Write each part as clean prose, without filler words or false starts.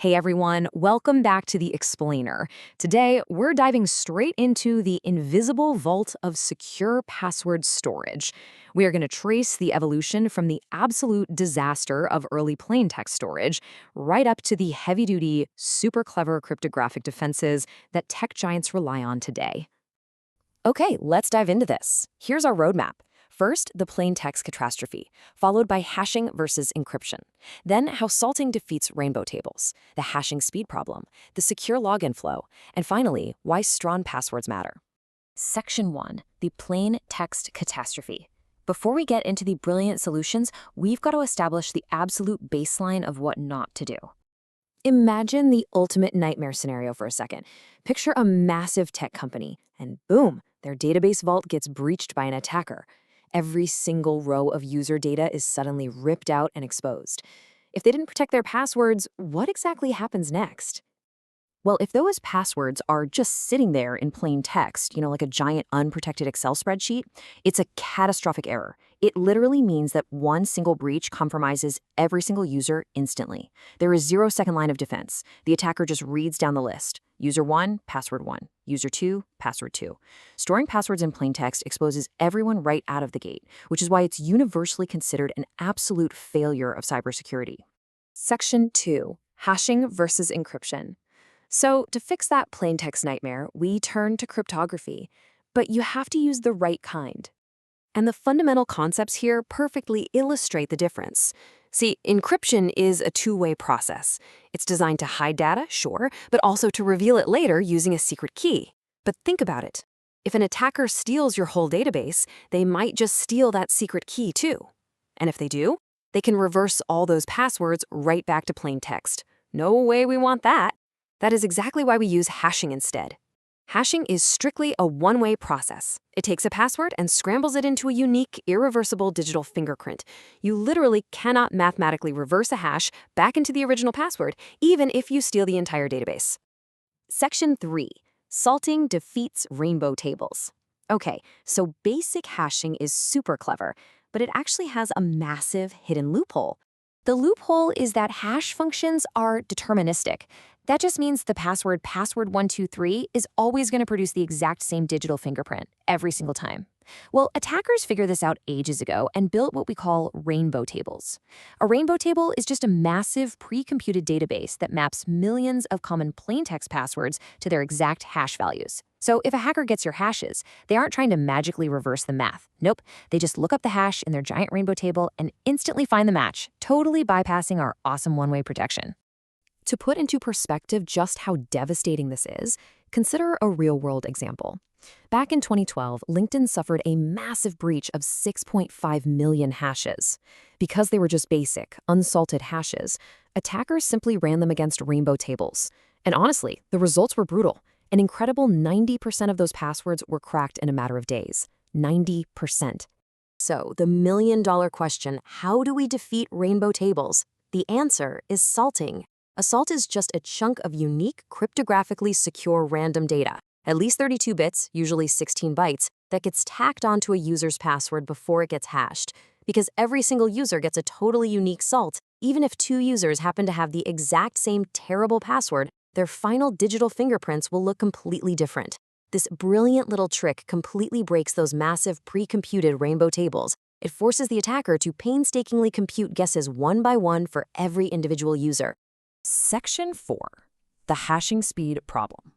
Hey everyone, welcome back to The Explainer. Today, we're diving straight into the invisible vault of secure password storage. We are going to trace the evolution from the absolute disaster of early plain text storage right up to the heavy-duty, super clever cryptographic defenses that tech giants rely on today. Okay, let's dive into this. Here's our roadmap. First, the plain text catastrophe, followed by hashing versus encryption. Then, how salting defeats rainbow tables, the hashing speed problem, the secure login flow, and finally, why strong passwords matter. Section 1, the plain text catastrophe. Before we get into the brilliant solutions, we've got to establish the absolute baseline of what not to do. Imagine the ultimate nightmare scenario for a second. Picture a massive tech company, and boom, their database vault gets breached by an attacker. Every single row of user data is suddenly ripped out and exposed. If they didn't protect their passwords, what exactly happens next? Well, if those passwords are just sitting there in plain text, like a giant unprotected Excel spreadsheet, it's a catastrophic error. It literally means that one single breach compromises every single user instantly. There is 0-second line of defense. The attacker just reads down the list. User 1, password 1. User 2, password 2. Storing passwords in plain text exposes everyone right out of the gate, which is why it's universally considered an absolute failure of cybersecurity. Section 2, hashing versus encryption. So to fix that plain text nightmare, we turn to cryptography, but you have to use the right kind. And the fundamental concepts here perfectly illustrate the difference. See, encryption is a two-way process. It's designed to hide data, sure, but also to reveal it later using a secret key. But think about it. If an attacker steals your whole database, they might just steal that secret key too. And if they do, they can reverse all those passwords right back to plain text. No way we want that. That is exactly why we use hashing instead. Hashing is strictly a one-way process. It takes a password and scrambles it into a unique, irreversible digital fingerprint. You literally cannot mathematically reverse a hash back into the original password, even if you steal the entire database. Section 3. Salting defeats rainbow tables. Okay, so basic hashing is super clever, but it actually has a massive hidden loophole. The loophole is that hash functions are deterministic. That just means the password123 is always going to produce the exact same digital fingerprint every single time. Well, attackers figured this out ages ago and built what we call rainbow tables. A rainbow table is just a massive pre-computed database that maps millions of common plaintext passwords to their exact hash values. So if a hacker gets your hashes, they aren't trying to magically reverse the math. Nope, they just look up the hash in their giant rainbow table and instantly find the match, totally bypassing our awesome one-way protection. To put into perspective just how devastating this is, consider a real-world example. Back in 2012, LinkedIn suffered a massive breach of 6.5 million hashes. Because they were just basic, unsalted hashes, attackers simply ran them against rainbow tables. And honestly, the results were brutal. An incredible 90% of those passwords were cracked in a matter of days. 90%. So, the million-dollar question, how do we defeat rainbow tables? The answer is salting. A salt is just a chunk of unique, cryptographically secure random data, at least 32 bits, usually 16 bytes, that gets tacked onto a user's password before it gets hashed. Because every single user gets a totally unique salt, even if two users happen to have the exact same terrible password, their final digital fingerprints will look completely different. This brilliant little trick completely breaks those massive pre-computed rainbow tables. It forces the attacker to painstakingly compute guesses one by one for every individual user. Section 4, the hashing speed problem.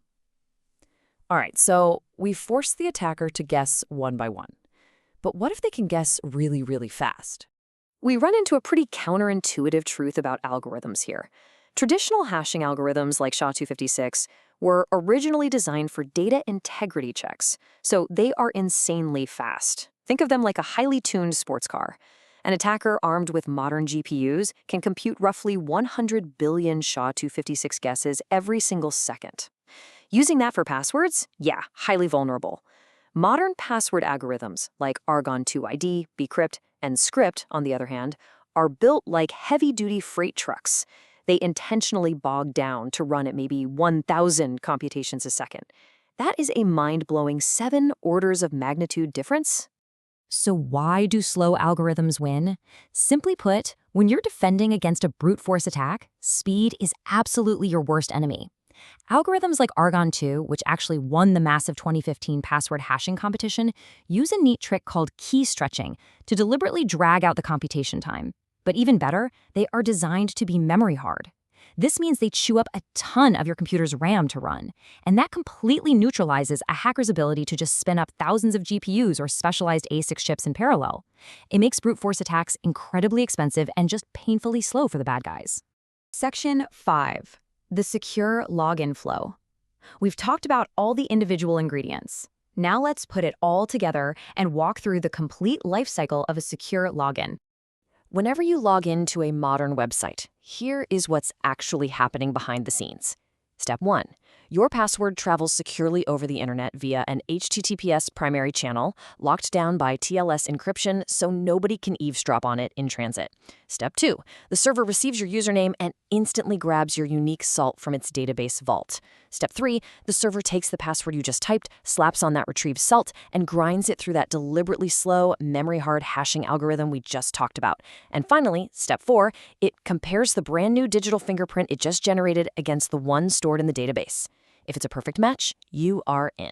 All right, so we force the attacker to guess one by one. But what if they can guess really, really fast? We run into a pretty counterintuitive truth about algorithms here. Traditional hashing algorithms like SHA-256 were originally designed for data integrity checks, so they are insanely fast. Think of them like a highly tuned sports car. An attacker armed with modern GPUs can compute roughly 100 billion SHA-256 guesses every single second. Using that for passwords? Yeah, highly vulnerable. Modern password algorithms like Argon2ID, bcrypt, and scrypt, on the other hand, are built like heavy-duty freight trucks. They intentionally bog down to run at maybe 1,000 computations a second. That is a mind-blowing 7 orders of magnitude difference. So why do slow algorithms win? Simply put, When you're defending against a brute force attack, speed is absolutely your worst enemy. Algorithms like Argon 2, which actually won the massive 2015 password hashing competition, use a neat trick called key stretching to deliberately drag out the computation time. But even better, they are designed to be memory hard. This means they chew up a ton of your computer's RAM to run, and that completely neutralizes a hacker's ability to just spin up thousands of GPUs or specialized ASIC chips in parallel. It makes brute force attacks incredibly expensive and just painfully slow for the bad guys. Section 5. The secure login flow. We've talked about all the individual ingredients. Now let's put it all together and walk through the complete life cycle of a secure login. Whenever you log into a modern website, here is what's actually happening behind the scenes. Step 1. Your password travels securely over the internet via an HTTPS primary channel, locked down by TLS encryption so nobody can eavesdrop on it in transit. Step 2. The server receives your username and instantly grabs your unique salt from its database vault. Step 3. The server takes the password you just typed, slaps on that retrieved salt, and grinds it through that deliberately slow, memory-hard hashing algorithm we just talked about. And finally, Step 4. It compares the brand new digital fingerprint it just generated against the one stored in the database. If it's a perfect match, you are in.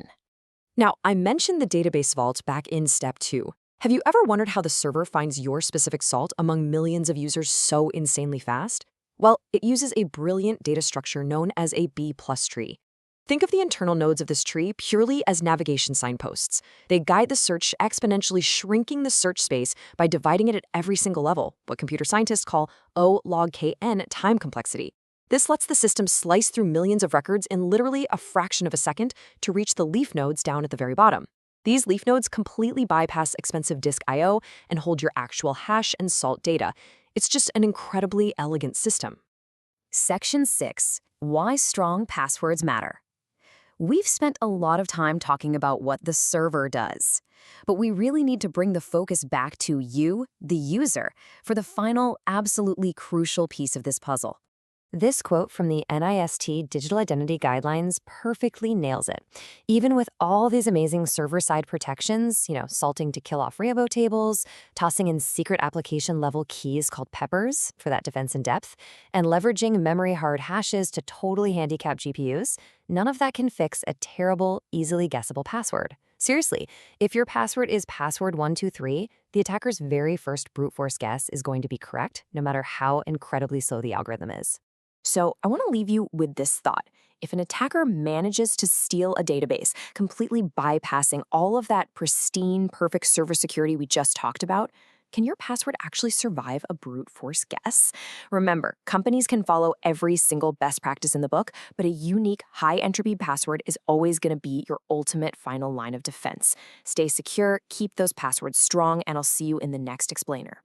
Now, I mentioned the database vault back in Step 2. Have you ever wondered how the server finds your specific salt among millions of users so insanely fast? Well, it uses a brilliant data structure known as a B+ tree. Think of the internal nodes of this tree purely as navigation signposts. They guide the search, exponentially shrinking the search space by dividing it at every single level, what computer scientists call O log kn time complexity. This lets the system slice through millions of records in literally a fraction of a second to reach the leaf nodes down at the very bottom. These leaf nodes completely bypass expensive disk I/O and hold your actual hash and salt data. It's just an incredibly elegant system. Section 6. Why strong passwords matter. We've spent a lot of time talking about what the server does, but we really need to bring the focus back to you, the user, for the final, absolutely crucial piece of this puzzle. This quote from the NIST Digital Identity Guidelines perfectly nails it. Even with all these amazing server-side protections, salting to kill off Rainbow tables, tossing in secret application-level keys called peppers for that defense in depth, and leveraging memory-hard hashes to totally handicap GPUs, none of that can fix a terrible, easily guessable password. Seriously, if your password is password123, the attacker's very first brute force guess is going to be correct, no matter how incredibly slow the algorithm is. So I want to leave you with this thought. If an attacker manages to steal a database, completely bypassing all of that pristine, perfect server security we just talked about, can your password actually survive a brute force guess? Remember, companies can follow every single best practice in the book, but a unique, high-entropy password is always going to be your ultimate final line of defense. Stay secure, keep those passwords strong, and I'll see you in the next explainer.